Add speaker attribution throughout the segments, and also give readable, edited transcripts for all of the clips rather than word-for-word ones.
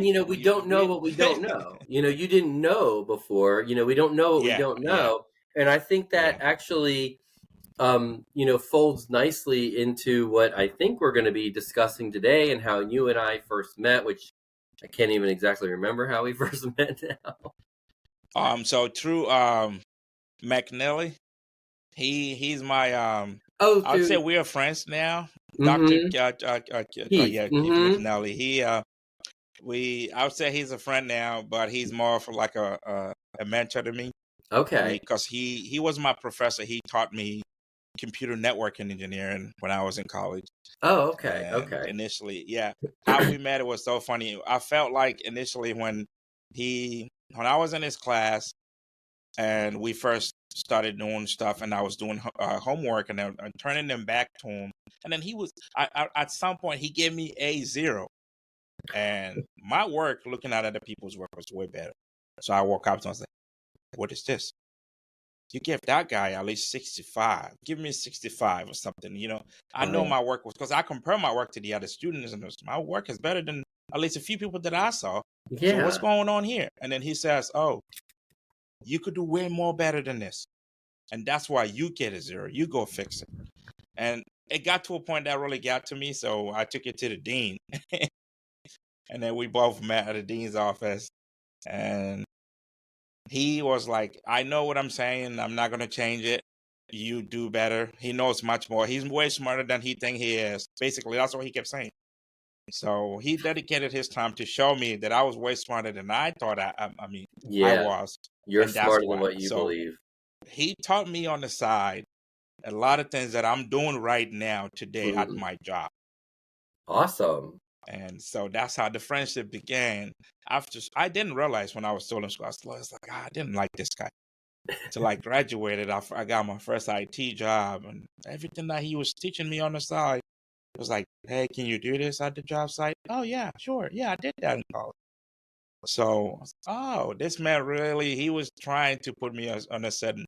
Speaker 1: and we don't know what we don't know. You didn't know before. We don't know what we
Speaker 2: Yeah,
Speaker 1: don't
Speaker 2: yeah,
Speaker 1: know, and I think that
Speaker 2: yeah.
Speaker 1: actually, folds nicely into what I think we're going to be discussing today, and how you and I first met, which I can't even exactly remember how we first met now.
Speaker 2: So through McNally, he's my
Speaker 1: Oh,
Speaker 2: I'd say
Speaker 1: through
Speaker 2: we're friends now. Doctor
Speaker 1: mm-hmm. Keith.
Speaker 2: yeah, Keith
Speaker 1: Mm-hmm.
Speaker 2: McNally. I would say he's a friend now, but he's more for like a mentor to me.
Speaker 1: Okay.
Speaker 2: Because he was my professor. He taught me computer networking engineering when I was in college.
Speaker 1: Oh, okay.
Speaker 2: And
Speaker 1: Okay.
Speaker 2: initially, yeah, how we met, it was so funny. I felt like initially when I was in his class and we first started doing stuff, and I was doing homework and turning them back to him, and then at some point he gave me A0, and my work, looking at other people's work, was way better. So I walk up to him and was like, "What is this? You give that guy at least 65. Give me 65 or something." I know
Speaker 1: Right.
Speaker 2: my work was, because I compare my work to the other students, and my work is better than at least a few people that I saw. So what's
Speaker 1: Yeah.
Speaker 2: going on here? And then he says, "Oh, you could do way more better than this. And that's why you get a 0. You go fix it." And it got to a point that really got to me. So I took it to the dean. And then we both met at the dean's office. And he was like, "I know what I'm saying. I'm not going to change it. You do better." He knows much more. He's way smarter than he think he is. Basically, that's what he kept saying. So he dedicated his time to show me that I was way smarter than I thought I
Speaker 1: Yeah.
Speaker 2: was.
Speaker 1: You're
Speaker 2: And that's
Speaker 1: smarter than
Speaker 2: why.
Speaker 1: what you
Speaker 2: So
Speaker 1: believe.
Speaker 2: he taught me on the side a lot of things that I'm doing right now today at
Speaker 1: Mm.
Speaker 2: my job.
Speaker 1: Awesome.
Speaker 2: And so that's how the friendship began. I didn't realize when I was still in school, I was like, I didn't like this guy. Till I graduated, I got my first IT job, and everything that he was teaching me on the side was like, "Hey, can you do this at the job site?" "Oh yeah, sure. Yeah, I did that in college." So, oh, this man really, he was trying to put me on a certain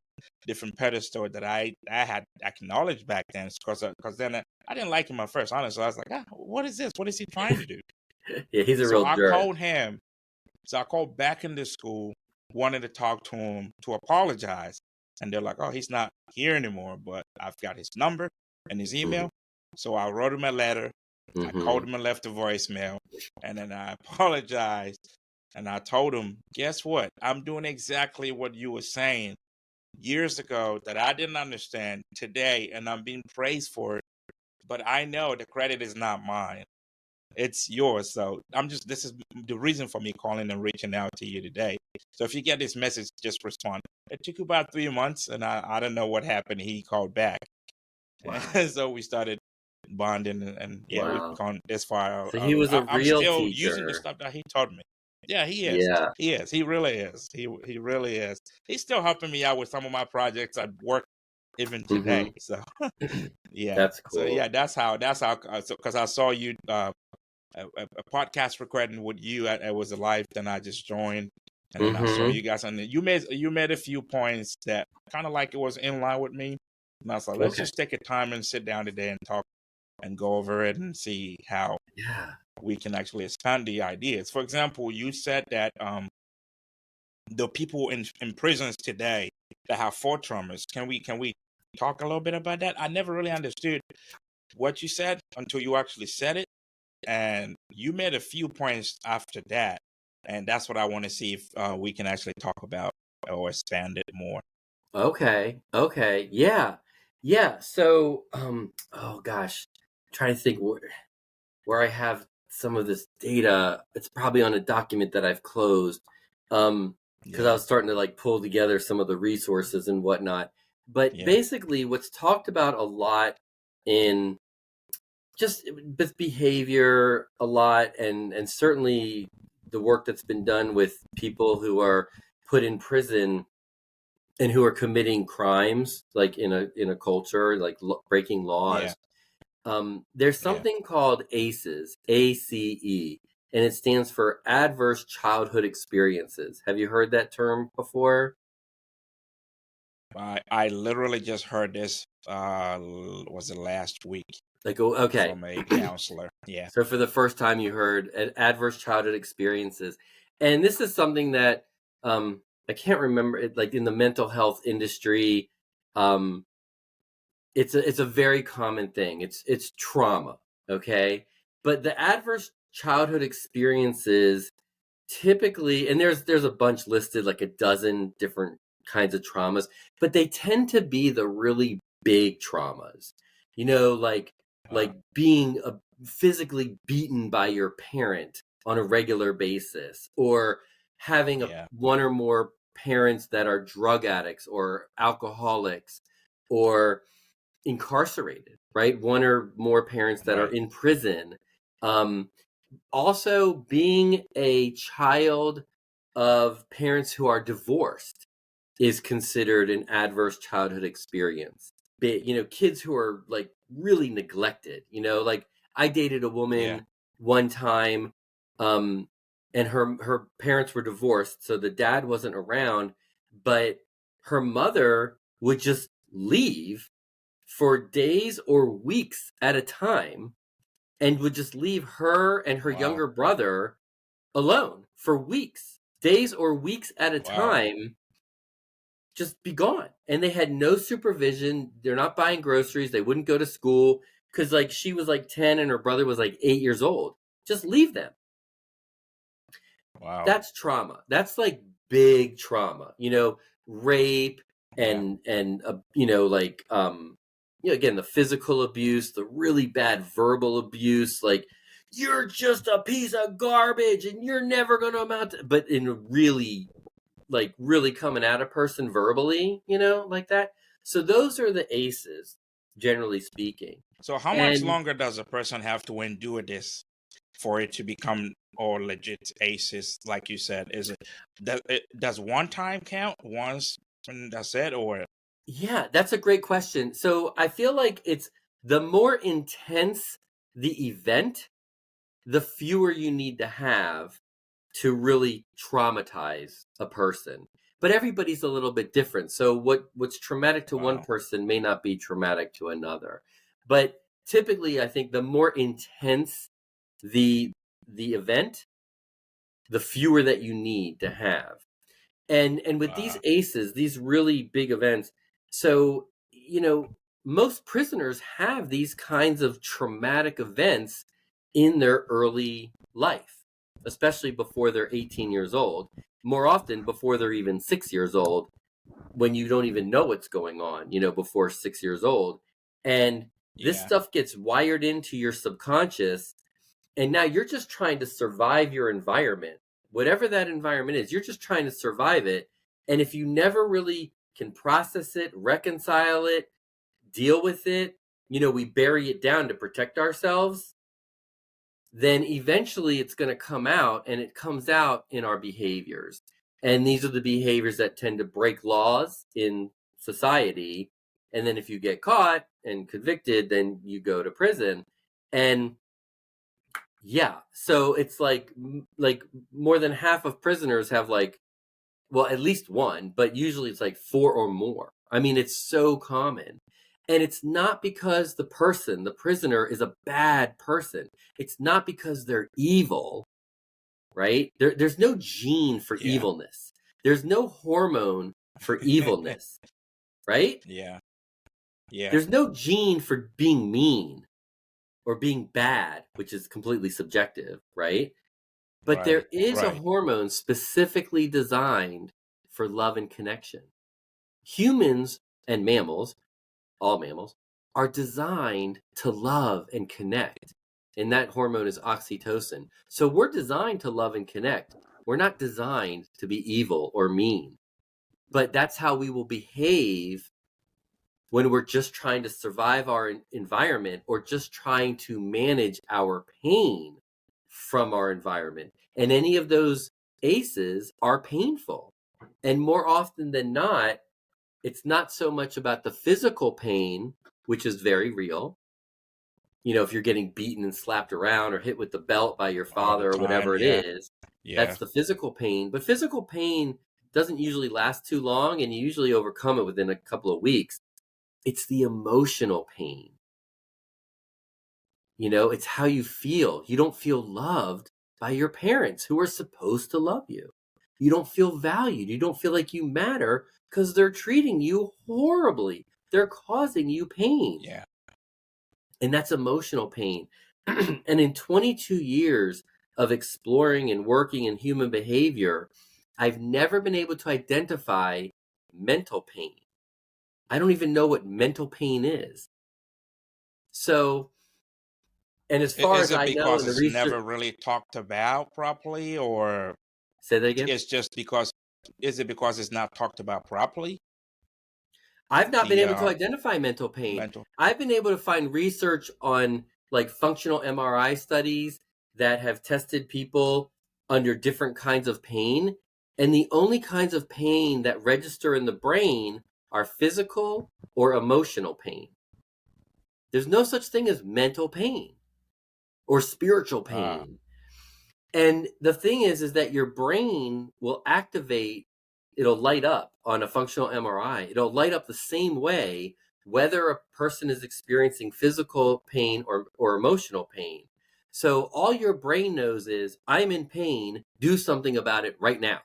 Speaker 2: different pedestal that I had acknowledged back then. Because then I didn't like him at first, honestly. I was like, what is this? What is he trying to do?
Speaker 1: Yeah, he's a
Speaker 2: So
Speaker 1: real
Speaker 2: I
Speaker 1: jerk.
Speaker 2: called him. So I called back into school, wanted to talk to him to apologize. And they're like, "Oh, he's not here anymore, but I've got his number and his email." So I wrote him a letter. I called
Speaker 1: Mm-hmm.
Speaker 2: him and left a voicemail. And then I apologized. And I told him, "Guess what? I'm doing exactly what you were saying years ago that I didn't understand today, and I'm being praised for it. But I know the credit is not mine. It's yours." So this is the reason for me calling and reaching out to you today. So if you get this message, just respond. It took about 3 months, and I don't know what happened. He called back.
Speaker 1: Wow.
Speaker 2: And so we started bonding, and yeah, we've
Speaker 1: Wow.
Speaker 2: gone this far.
Speaker 1: So he was a
Speaker 2: I'm
Speaker 1: real
Speaker 2: still using the
Speaker 1: teacher.
Speaker 2: stuff that he taught me. Yeah, he is.
Speaker 1: Yeah.
Speaker 2: He is. He really is. He really is. He's still helping me out with some of my projects at work even today.
Speaker 1: Mm-hmm.
Speaker 2: So yeah.
Speaker 1: That's
Speaker 2: So yeah,
Speaker 1: cool.
Speaker 2: that's how. So because I saw you a podcast recording with you. It was a live. Then I just joined, and then I saw
Speaker 1: Mm-hmm.
Speaker 2: you guys, and you made a few points that kind of like it was in line with me. And I was like, let's
Speaker 1: Okay.
Speaker 2: just take a time and sit down today and talk and go over it and see how
Speaker 1: Yeah.
Speaker 2: we can actually expand the ideas. For example, you said that the people in prisons today that have thought traumas. Can we talk a little bit about that? I never really understood what you said until you actually said it, and you made a few points after that, and that's what I want to see if we can actually talk about or expand it more.
Speaker 1: Okay. Okay. Yeah. Yeah. So, oh gosh, I'm trying to think where I have some of this data. It's probably on a document that I've closed. Because I
Speaker 2: Yeah,
Speaker 1: was starting to like pull together some of the resources and whatnot. But
Speaker 2: yeah,
Speaker 1: basically, what's talked about a lot in just with behavior a lot, and certainly the work that's been done with people who are put in prison and who are committing crimes, like in a culture, like breaking
Speaker 2: yeah,
Speaker 1: laws. There's
Speaker 2: yeah.
Speaker 1: something called ACEs, ACE, and it stands for Adverse Childhood Experiences. Have you heard that term before?
Speaker 2: I literally just heard this. Was it last week?
Speaker 1: Like, oh, okay.
Speaker 2: from a counselor. Yeah.
Speaker 1: So for the first time, you heard adverse childhood experiences, and this is something that I can't remember. It, like in the mental health industry, um, it's a very common thing. It's trauma, okay? But the adverse childhood experiences typically, and there's a bunch listed, like a dozen different kinds of traumas, but they tend to be the really big traumas. You know,
Speaker 2: Uh,
Speaker 1: like being physically beaten by your parent on a regular basis, or having
Speaker 2: yeah.
Speaker 1: one or more parents that are drug addicts or alcoholics, or incarcerated, right? One or more parents that are
Speaker 2: Right.
Speaker 1: in prison. Um, Also, being a child of parents who are divorced is considered an adverse childhood experience. You know, kids who are like really neglected, you know, like I dated a
Speaker 2: Yeah.
Speaker 1: woman one time, um, and her parents were divorced, so the dad wasn't around, but her mother would just leave for days or weeks at a time, and would just leave her and her
Speaker 2: Wow.
Speaker 1: younger brother alone for weeks, days or weeks at a
Speaker 2: Wow.
Speaker 1: time, just be gone. And they had no supervision. They're not buying groceries. They wouldn't go to school because, like, she was like 10 and her brother was like 8 years old. Just leave them.
Speaker 2: Wow.
Speaker 1: That's trauma. That's like big trauma, you know, rape
Speaker 2: Yeah.
Speaker 1: and you know, like you know, again, the physical abuse, the really bad verbal abuse, like you're just a piece of garbage and you're never going to amount to, but in a really, like really coming at a person verbally, you know, like that. So those are the aces, generally speaking.
Speaker 2: So how much
Speaker 1: And
Speaker 2: longer does a person have to endure this for it to become all legit aces, like you said? Is does one time count once and that's it, or
Speaker 1: yeah, that's a great question. So I feel like it's the more intense the event, the fewer you need to have to really traumatize a person. But everybody's a little bit different. So what's traumatic to one
Speaker 2: wow,
Speaker 1: person may not be traumatic to another. But typically I think the more intense the the event, the fewer that you need to have. And with these
Speaker 2: wow,
Speaker 1: aces, these really big events, so you know, most prisoners have these kinds of traumatic events in their early life, especially before they're 18 years old, more often before they're even 6 years old, when you don't even know what's going on, you know, before 6 years old. And this
Speaker 2: yeah,
Speaker 1: stuff gets wired into your subconscious, and now you're just trying to survive your environment, whatever that environment is. You're just trying to survive it. And if you never really can process it, reconcile it, deal with it, you know, we bury it down to protect ourselves, then eventually it's going to come out, and it comes out in our behaviors. And these are the behaviors that tend to break laws in society. And then if you get caught and convicted, then you go to prison. And yeah, so it's like more than half of prisoners have like, well, at least one, but usually it's like four or more. I mean, it's so common. And it's not because the prisoner is a bad person. It's not because they're evil, right? There's no gene for
Speaker 2: yeah,
Speaker 1: evilness. There's no hormone for evilness, right?
Speaker 2: yeah, yeah,
Speaker 1: There's no gene for being mean or being bad, which is completely subjective, right? But
Speaker 2: right,
Speaker 1: there is a
Speaker 2: right,
Speaker 1: hormone specifically designed for love and connection. Humans and mammals, all mammals, are designed to love and connect. And that hormone is oxytocin. So we're designed to love and connect. We're not designed to be evil or mean. But that's how we will behave when we're just trying to survive our environment, or just trying to manage our pain from our environment. And any of those aces are painful. And more often than not, it's not so much about the physical pain, which is very real. You know, if you're getting beaten and slapped around or hit with the belt by your
Speaker 2: all the
Speaker 1: father or
Speaker 2: time.
Speaker 1: whatever it
Speaker 2: Yeah,
Speaker 1: is,
Speaker 2: yeah,
Speaker 1: that's the physical pain. But physical pain doesn't usually last too long, and you usually overcome it within a couple of weeks. It's the emotional pain. It's how you feel. You don't feel loved by your parents who are supposed to love you. You don't feel valued. You don't feel like you matter because they're treating you horribly. They're causing you pain.
Speaker 2: Yeah.
Speaker 1: And that's emotional pain. And in 22 years of exploring and working in human behavior, I've never been able to identify mental pain. I don't even know what mental pain is. So, and as far
Speaker 2: Is
Speaker 1: as
Speaker 2: it
Speaker 1: I know
Speaker 2: because
Speaker 1: in the
Speaker 2: it's
Speaker 1: research,
Speaker 2: never really talked about properly, or
Speaker 1: say that again.
Speaker 2: it's just because, is it because it's not talked about properly?
Speaker 1: I've not been
Speaker 2: The
Speaker 1: able to identify mental pain.
Speaker 2: mental.
Speaker 1: I've been able to find research on like functional MRI studies that have tested people under different kinds of pain. And the only kinds of pain that register in the brain are physical or emotional pain. There's no such thing as mental pain or spiritual
Speaker 2: Ah,
Speaker 1: pain. And the thing is that your brain will activate, it'll light up on a functional MRI. It'll light up the same way whether a person is experiencing physical pain or emotional pain. So all your brain knows is, I'm in pain, do something about it right now.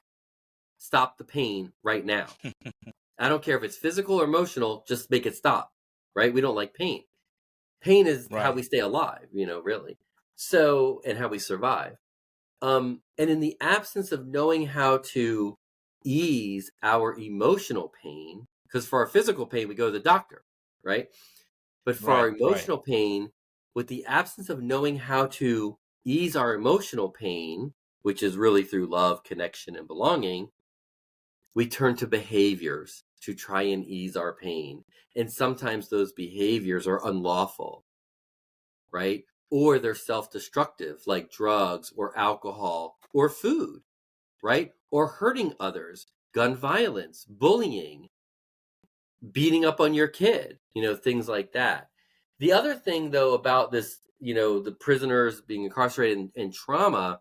Speaker 1: Stop the pain right now. I don't care if it's physical or emotional, just make it stop, right? We don't like pain. Pain is how
Speaker 2: right,
Speaker 1: we stay alive, really. So, and how we survive. And in the absence of knowing how to ease our emotional pain, because for our physical pain, we go to the doctor, right? But for our
Speaker 2: right.
Speaker 1: emotional pain, with the absence of knowing how to ease our emotional pain, which is really through love, connection, and belonging, we turn to behaviors to try and ease our pain. And sometimes those behaviors are unlawful, right? Or they're self destructive, like drugs or alcohol or food, right? Or hurting others, gun violence, bullying, beating up on your kid, things like that. The other thing, though, about this, the prisoners being incarcerated and trauma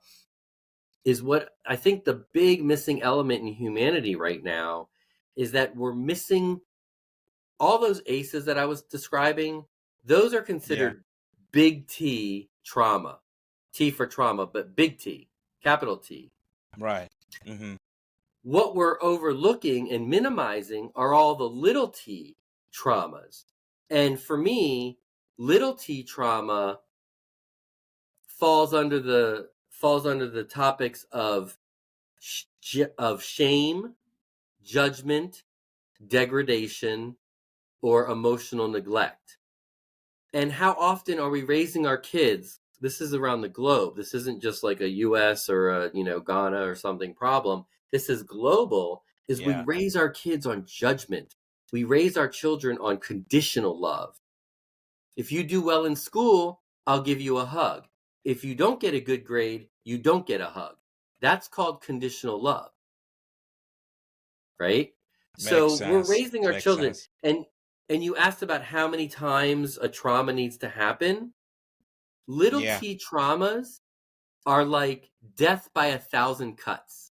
Speaker 1: is what I think the big missing element in humanity right now is that we're missing all those ACEs that I was describing. Those are
Speaker 2: Yeah,
Speaker 1: considered big T trauma, T for trauma, but big T, capital T.
Speaker 2: right. Mm-hmm.
Speaker 1: What we're overlooking and minimizing are all the little t traumas. And for me, little t trauma falls under the topics of shame, judgment, degradation, or emotional neglect. And how often are we raising our kids? This is around the globe. This isn't just like a US or a, Ghana or something problem. This is global. Is we
Speaker 2: Yeah,
Speaker 1: raise our kids on judgment. We raise our children on conditional love. If you do well in school, I'll give you a hug. If you don't get a good grade, you don't get a hug. That's called conditional love, right?
Speaker 2: makes
Speaker 1: So we're
Speaker 2: sense.
Speaker 1: raising our
Speaker 2: Makes
Speaker 1: children,
Speaker 2: sense.
Speaker 1: and you asked about how many times a trauma needs to happen. Little
Speaker 2: Yeah,
Speaker 1: t traumas are like death by 1,000 cuts.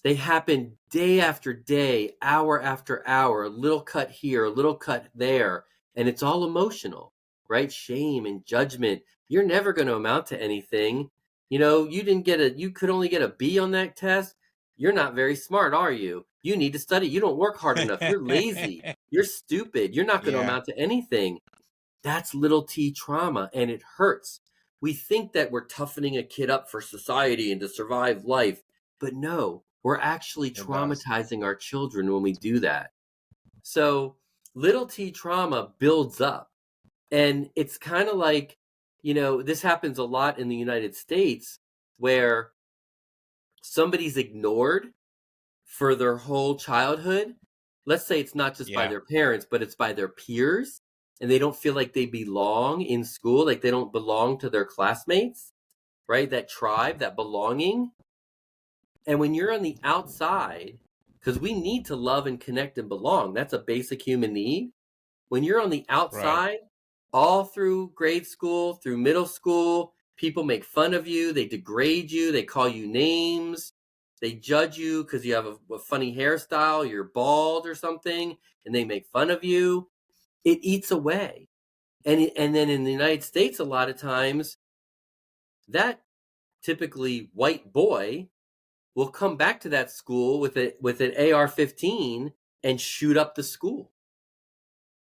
Speaker 1: They happen day after day, hour after hour, a little cut here, a little cut there, and it's all emotional, right? Shame and judgment. You're never going to amount to anything. You could only get a B on that test. You're not very smart, are you? You need to study. You don't work hard enough. You're lazy. You're stupid. You're not going to
Speaker 2: yeah.
Speaker 1: amount to anything. That's little t trauma, and it hurts. We think that we're toughening a kid up for society and to survive life, but no, we're actually
Speaker 2: It does.
Speaker 1: traumatizing our children when we do that. So, little t trauma builds up, and it's kind of like, this happens a lot in the United States where somebody's ignored for their whole childhood. Let's say it's not just by
Speaker 2: Yeah,
Speaker 1: their parents, but it's by their peers, and they don't feel like they belong in school, like they don't belong to their classmates, right? That tribe, that belonging. And when you're on the outside, because we need to love and connect and belong, that's a basic human need. When you're on the
Speaker 2: right.
Speaker 1: outside, all through grade school, through middle school, people make fun of you, they degrade you, they call you names, they judge you because you have a funny hairstyle, you're bald or something, and they make fun of you. It eats away. And then in the United States, a lot of times that typically white boy will come back to that school with an AR-15 and shoot up the school.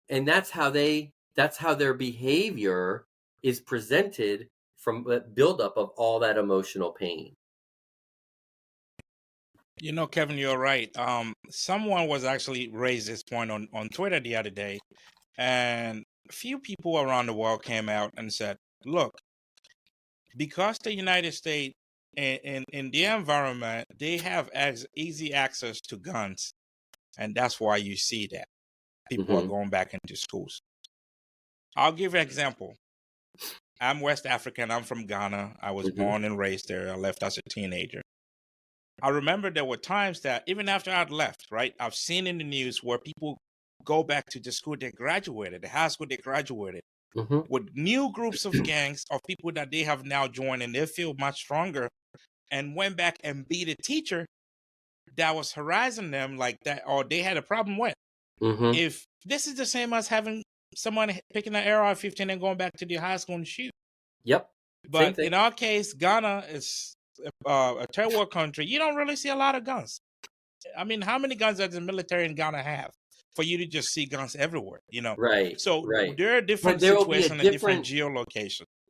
Speaker 1: And that's how their behavior is presented from the buildup of all that emotional pain.
Speaker 2: You know, Kevin, you're right. Someone was actually raised this point on Twitter the other day, and a few people around the world came out and said, look, because the United States in their environment, they have easy access to guns, and that's why you see that people are
Speaker 1: Mm-hmm.
Speaker 2: going back into schools. I'll give you an example. I'm West African. I'm from Ghana. I was
Speaker 1: Mm-hmm.
Speaker 2: born and raised there. I left as a teenager. I remember there were times that even after I'd left, right, I've seen in the news where people go back to the school they graduated, the high school they graduated,
Speaker 1: Mm-hmm.
Speaker 2: with new groups of gangs of people that they have now joined, and they feel much stronger, and went back and beat a teacher that was harassing them like that, or they had a problem with.
Speaker 1: Mm-hmm.
Speaker 2: If this is the same as having someone picking an AR-15 and going back to the high school and shoot.
Speaker 1: Yep. Same
Speaker 2: But
Speaker 1: thing.
Speaker 2: in our case, Ghana is a third world country. You don't really see a lot of guns. I mean, how many guns does the military in Ghana have for you to just see guns everywhere? You know,
Speaker 1: Right.
Speaker 2: so
Speaker 1: Right.
Speaker 2: there are
Speaker 1: But
Speaker 2: different situations and different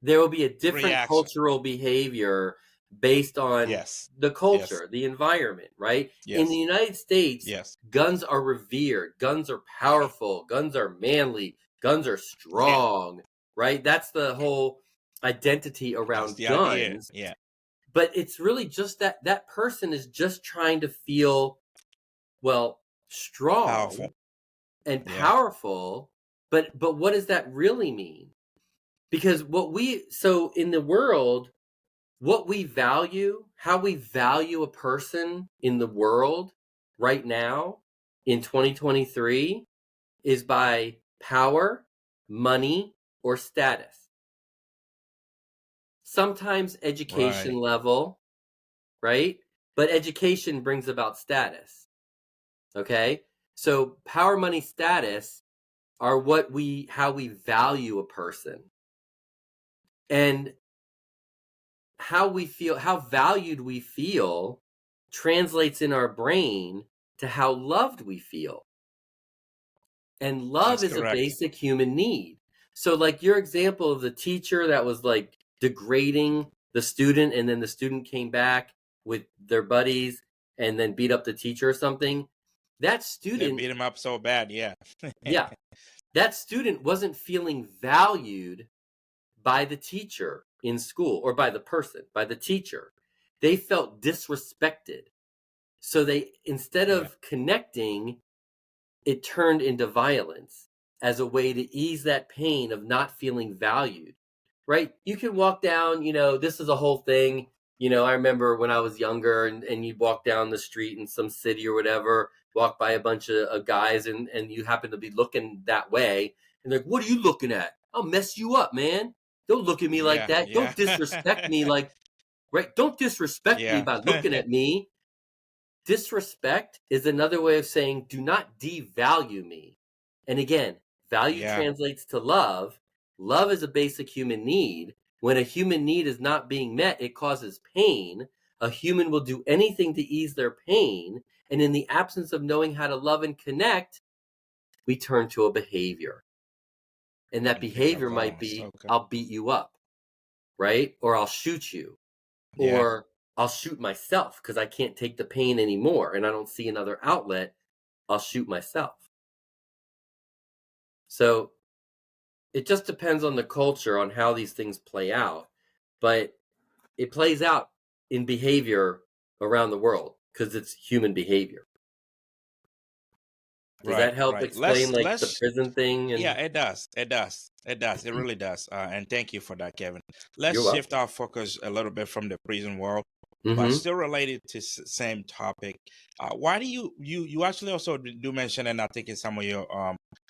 Speaker 1: there will be a different
Speaker 2: reaction.
Speaker 1: cultural behavior based on
Speaker 2: Yes,
Speaker 1: the
Speaker 2: yes,
Speaker 1: culture, the environment, right? In the
Speaker 2: yes,
Speaker 1: United States,
Speaker 2: yes,
Speaker 1: guns are revered, guns are powerful, guns are manly, guns are
Speaker 2: yeah.
Speaker 1: strong, right? That's the whole identity
Speaker 2: That's
Speaker 1: around
Speaker 2: the idea.
Speaker 1: guns.
Speaker 2: Yeah,
Speaker 1: But it's really just that person is just trying to feel, well,
Speaker 2: powerful.
Speaker 1: strong and
Speaker 2: Yeah,
Speaker 1: powerful, but what does that really mean? Because so in the world, what we value, how we value a person in the world right now in 2023 is by power, money, or status. Sometimes education
Speaker 2: right.
Speaker 1: level, right? But education brings about status. Okay? So power, money, status are how we value a person. And how valued we feel translates in our brain to how loved we feel. And love
Speaker 2: That's
Speaker 1: is a
Speaker 2: correct.
Speaker 1: basic human need. So, like your example of the teacher that was like degrading the student, and then the student came back with their buddies and then beat up the teacher or something, that
Speaker 2: They
Speaker 1: student,
Speaker 2: beat him up so bad. Yeah,
Speaker 1: yeah, that student wasn't feeling valued by the teacher in school, or by the person, by the teacher. They felt disrespected. So instead
Speaker 2: yeah,
Speaker 1: of connecting, it turned into violence as a way to ease that pain of not feeling valued, right? You can walk down, this is a whole thing. I remember when I was younger, and you'd walk down the street in some city or whatever, walk by a bunch of guys, and you happen to be looking that way. And they're like, what are you looking at? I'll mess you up, man. Don't look at me like
Speaker 2: yeah,
Speaker 1: that.
Speaker 2: yeah,
Speaker 1: Don't disrespect me right? Don't disrespect me
Speaker 2: yeah,
Speaker 1: by looking at me. Disrespect is another way of saying do not devalue me. And again, value
Speaker 2: yeah,
Speaker 1: translates to love. Love is a basic human need. When a human need is not being met, it causes pain. A human will do anything to ease their pain. And in the absence of knowing how to love and connect, we turn to a behavior. And that
Speaker 2: and pick up
Speaker 1: behavior might
Speaker 2: violence.
Speaker 1: be
Speaker 2: Okay.
Speaker 1: I'll beat you up, right? Or I'll shoot you,
Speaker 2: Yeah,
Speaker 1: or I'll shoot myself because I can't take the pain anymore and I don't see another outlet. I'll shoot myself. So it just depends on the culture on how these things play out, but it plays out in behavior around the world because it's human behavior. Does
Speaker 2: right,
Speaker 1: that help
Speaker 2: right.
Speaker 1: explain like the
Speaker 2: Let's
Speaker 1: prison thing?
Speaker 2: Yeah,
Speaker 1: And
Speaker 2: it does. It does. It does. It really does. And thank you for that, Kevin. Let's
Speaker 1: you're
Speaker 2: shift
Speaker 1: welcome.
Speaker 2: our focus a little bit from the prison world, but
Speaker 1: Mm-hmm.
Speaker 2: still related to same topic. Why do you actually also do mention, and I think in some of your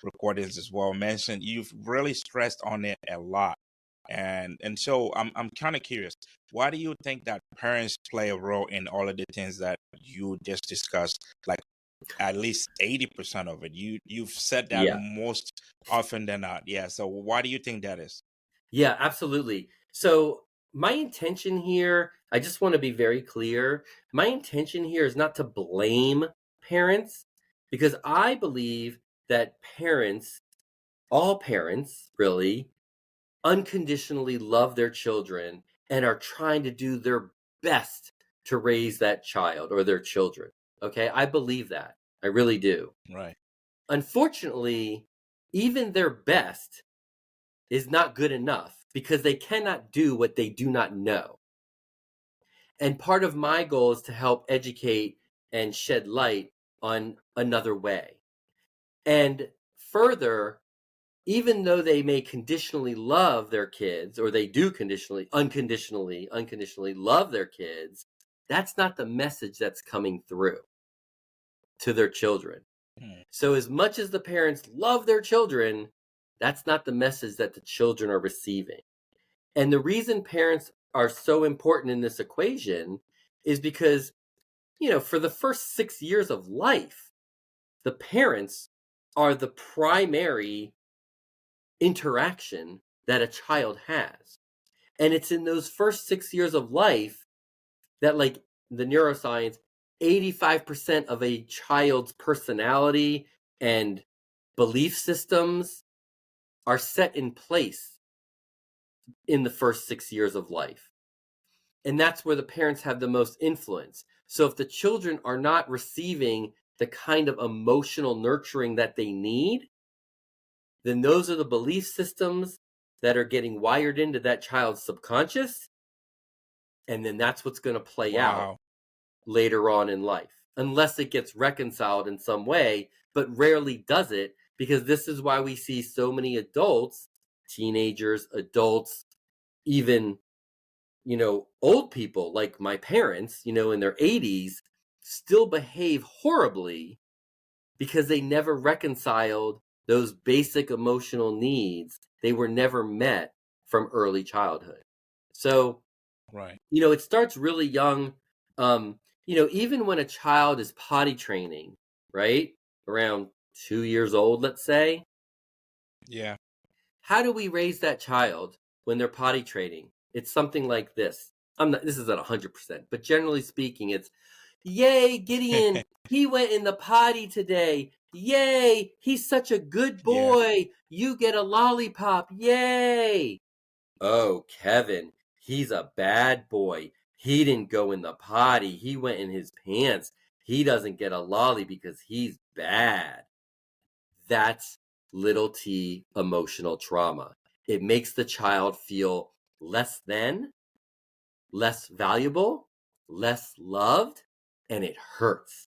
Speaker 2: recordings as well, mentioned you've really stressed on it a lot, and so I'm kind of curious. Why do you think that parents play a role in all of the things that you just discussed, like at least 80% of it. You've said that
Speaker 1: Yeah.
Speaker 2: most often than not. Yeah. So why do you think that is?
Speaker 1: Yeah, absolutely. So, my intention here, I just want to be very clear. My intention here is not to blame parents because I believe that parents, all parents really, unconditionally love their children and are trying to do their best to raise that child or their children. Okay? I believe that. I really do.
Speaker 2: Right.
Speaker 1: Unfortunately, even their best is not good enough because they cannot do what they do not know. And part of my goal is to help educate and shed light on another way. And further, even though they may conditionally love their kids, or they do unconditionally love their kids, that's not the message that's coming through to their children.
Speaker 2: Hmm.
Speaker 1: So, as much as the parents love their children, that's not the message that the children are receiving. And the reason parents are so important in this equation is because, for the first 6 years of life, the parents are the primary interaction that a child has. And it's in those first 6 years of life that, like the neuroscience, 85% of a child's personality and belief systems are set in place in the first 6 years of life. And that's where the parents have the most influence. So if the children are not receiving the kind of emotional nurturing that they need, then those are the belief systems that are getting wired into that child's subconscious. And then that's what's going to play out
Speaker 2: Wow.
Speaker 1: later on in life, unless it gets reconciled in some way, but rarely does it, because this is why we see so many adults, teenagers, adults, even old people like my parents, in their 80s, still behave horribly because they never reconciled those basic emotional needs. They were never met from early childhood. So,
Speaker 2: Right.
Speaker 1: it starts really young. Even when a child is potty training, right? Around 2 years old, let's say,
Speaker 2: Yeah.
Speaker 1: how do we raise that child when they're potty training? It's something like this. This is at 100%, but generally speaking, it's, yay, Gideon, he went in the potty today. Yay, he's such a good
Speaker 2: Yeah.
Speaker 1: boy. You get a lollipop. Yay. Oh, Kevin, he's a bad boy. He didn't go in the potty. He went in his pants. He doesn't get a lolly because he's bad. That's little t emotional trauma. It makes the child feel less than, less valuable, less loved, and it hurts.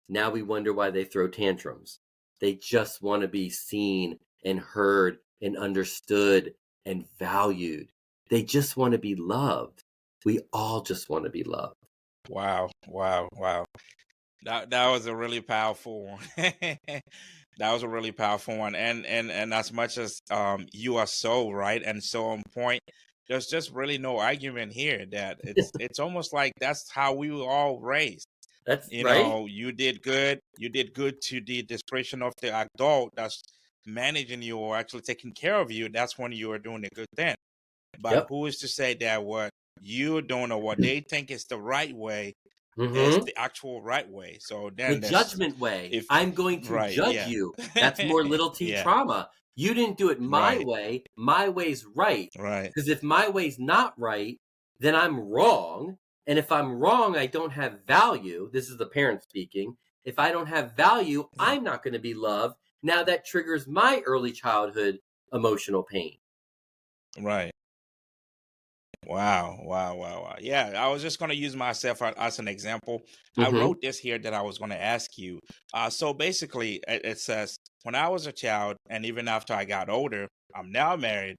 Speaker 1: Now we wonder why they throw tantrums. They just want to be seen and heard and understood and valued. They just want to be loved. We all just want to be loved.
Speaker 2: Wow. Wow. Wow. That was a really powerful one. That was a really powerful one. And as much as you are so right and so on point, there's just really no argument here that it's almost like that's how we were all raised.
Speaker 1: That's right.
Speaker 2: You did good to the discretion of the adult that's managing you or actually taking care of you. That's when you are doing a good thing. But
Speaker 1: Yep.
Speaker 2: who is to say that what you're doing or what they think is the right way is
Speaker 1: Mm-hmm.
Speaker 2: the actual right way? So
Speaker 1: The
Speaker 2: then there's
Speaker 1: judgment way.
Speaker 2: if
Speaker 1: I'm going to
Speaker 2: right,
Speaker 1: judge
Speaker 2: yeah.
Speaker 1: you. That's more little t
Speaker 2: Yeah,
Speaker 1: trauma. You didn't do it my
Speaker 2: right,
Speaker 1: way. My way's right.
Speaker 2: right.
Speaker 1: Because if my way's not right, then I'm wrong. And if I'm wrong, I don't have value. This is the parent speaking. If I don't have value,
Speaker 2: Yeah,
Speaker 1: I'm not going to be loved. Now that triggers my early childhood emotional pain.
Speaker 2: right. Wow, wow, wow, wow. Yeah, I was just going to use myself as an example. I
Speaker 1: Mm-hmm.
Speaker 2: wrote this here that I was going to ask you. So basically, it says, when I was a child, and even after I got older, I'm now married.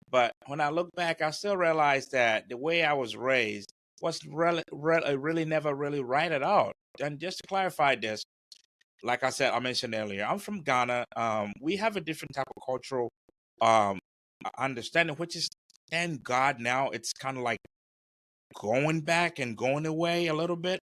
Speaker 2: But when I look back, I still realize that the way I was raised was really never really right at all. And just to clarify this, like I said, I mentioned earlier, I'm from Ghana. We have a different type of cultural um, understanding, which is, thank God, now it's kind of like going back and going away a little bit.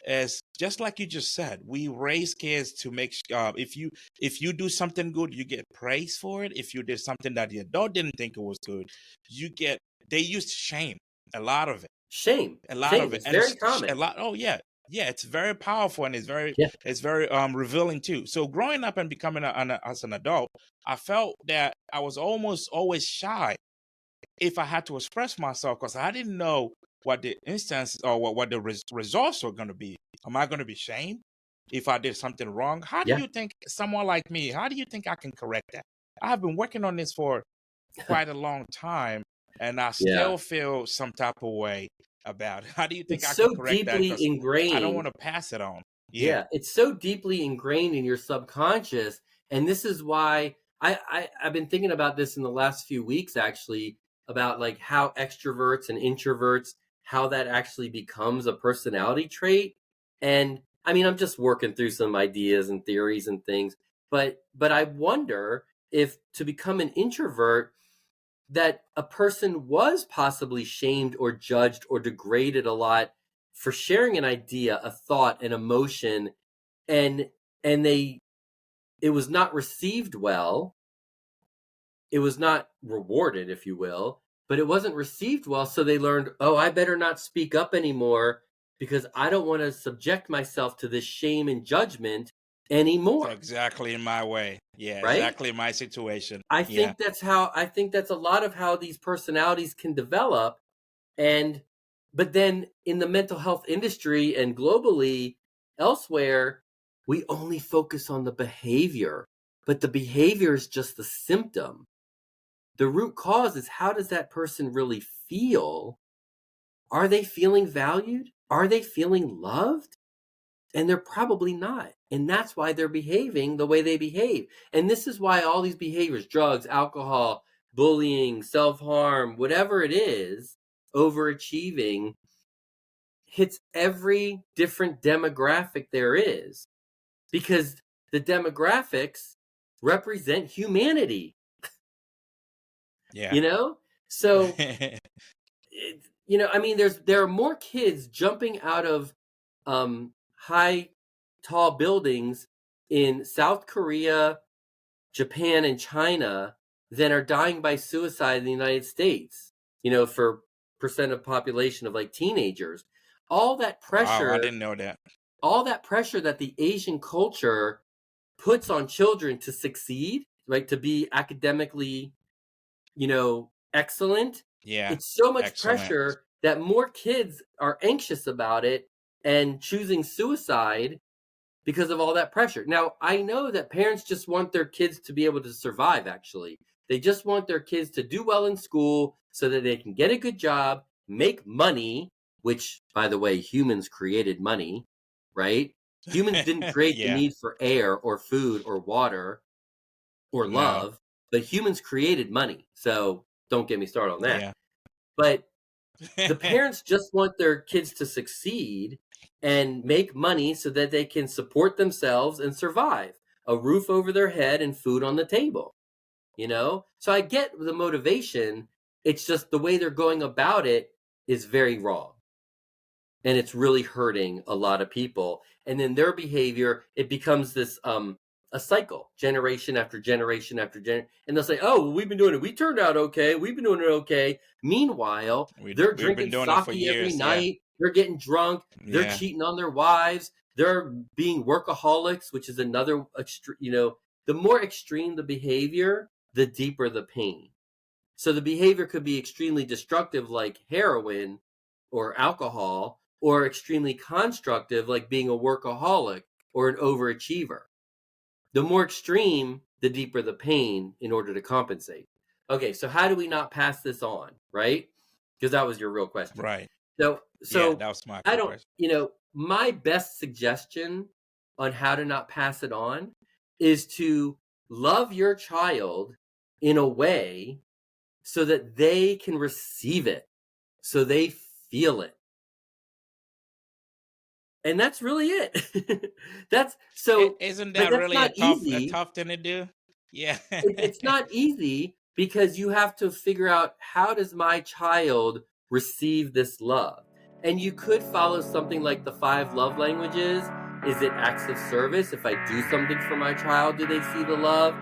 Speaker 2: is just like you just said. We raise kids to make if you do something good, you get praise for it. If you did something that the adult didn't think it was good, you get they use shame, a lot of it,
Speaker 1: Shame.
Speaker 2: a lot of
Speaker 1: Shame
Speaker 2: it,
Speaker 1: is
Speaker 2: and
Speaker 1: very
Speaker 2: it's a
Speaker 1: common.
Speaker 2: lot. Oh yeah, yeah, it's very powerful and
Speaker 1: Yeah.
Speaker 2: it's very revealing too. So growing up and becoming as an adult, I felt that I was almost always shy if I had to express myself because I didn't know what the instances or what the results were going to be. Am I going to be shamed if I did something wrong? How do
Speaker 1: Yeah.
Speaker 2: you think someone like me, how do you think I can correct that? I have been working on this for quite a long time and I
Speaker 1: Yeah.
Speaker 2: still feel some type of way about it. How do you think
Speaker 1: It's
Speaker 2: I can
Speaker 1: so
Speaker 2: correct that?
Speaker 1: deeply
Speaker 2: Because I don't want
Speaker 1: ingrained.
Speaker 2: to pass it on. Yeah.
Speaker 1: Yeah, it's so deeply ingrained in your subconscious, and this is why I've been thinking about this in the last few weeks actually about like how extroverts and introverts how that actually becomes a personality trait. And I mean, I'm just working through some ideas and theories and things, but I wonder if to become an introvert that a person was possibly shamed or judged or degraded a lot for sharing an idea, a thought, an emotion, and they it was not received well. It was not rewarded, if you will, but it wasn't received well, so they learned, "Oh, I better not speak up anymore because I don't want to subject myself to this shame and judgment
Speaker 2: It's
Speaker 1: anymore."
Speaker 2: exactly in my way. Yeah,
Speaker 1: Right?
Speaker 2: exactly my situation.
Speaker 1: I
Speaker 2: Yeah.
Speaker 1: think that's a lot of how these personalities can develop. And but then in the mental health industry and globally elsewhere, we only focus on the behavior, but the behavior is just the symptom. The root cause is, how does that person really feel? Are they feeling valued? Are they feeling loved? And they're probably not. And that's why they're behaving the way they behave. And this is why all these behaviors, drugs, alcohol, bullying, self harm, whatever it is, overachieving, hits every different demographic there is, because the demographics represent humanity,
Speaker 2: Yeah.
Speaker 1: you know? So, I mean, there are more kids jumping out of high, tall buildings in South Korea, Japan, and China than are dying by suicide in the United States, for percent of population of like teenagers. All that
Speaker 2: Wow, I
Speaker 1: pressure,
Speaker 2: didn't know that.
Speaker 1: all that pressure that the Asian culture puts on children to succeed, right? To be academically, excellent.
Speaker 2: Yeah.
Speaker 1: It's so much
Speaker 2: Excellent.
Speaker 1: pressure that more kids are anxious about it and choosing suicide because of all that pressure. Now, I know that parents just want their kids to be able to survive, actually. They just want their kids to do well in school so that they can get a good job, make money, which, by the way, humans created money, right? Humans didn't create the
Speaker 2: Yeah.
Speaker 1: need for air or food or water or
Speaker 2: No.
Speaker 1: love, but humans created money. So don't get me started on that.
Speaker 2: Yeah.
Speaker 1: But the parents just want their kids to succeed and make money so that they can support themselves and survive, a roof over their head and food on the table. So I get the motivation. It's just the way they're going about it is very wrong, and it's really hurting a lot of people. And then their behavior, it becomes this a cycle, generation after generation after and they'll say, "Oh, well, we've been doing it, we turned out okay, we've been doing it okay." Meanwhile, they're
Speaker 2: We've been
Speaker 1: drinking
Speaker 2: doing it for
Speaker 1: sake every
Speaker 2: years. Yeah.
Speaker 1: night, they're getting drunk, they're
Speaker 2: Yeah.
Speaker 1: cheating on their wives, they're being workaholics, which is another the more extreme the behavior, the deeper the pain. So the behavior could be extremely destructive, like heroin or alcohol, or extremely constructive, like being a workaholic or an overachiever. The more extreme, the deeper the pain in order to compensate. Okay, so how do we not pass this on, right? Because that was your real question.
Speaker 2: Right.
Speaker 1: So,
Speaker 2: Yeah,
Speaker 1: so
Speaker 2: that was my
Speaker 1: I don't,
Speaker 2: question.
Speaker 1: my best suggestion on how to not pass it on is to love your child in a way so that they can receive it, so they feel it. And that's really it. That's so,
Speaker 2: Isn't
Speaker 1: but
Speaker 2: that
Speaker 1: that's
Speaker 2: really
Speaker 1: not
Speaker 2: a
Speaker 1: easy.
Speaker 2: tough thing to do? Yeah.
Speaker 1: It's not easy because you have to figure out, how does my child receive this love? And you could follow something like the 5 love languages. Is it acts of service? If I do something for my child, do they see the love?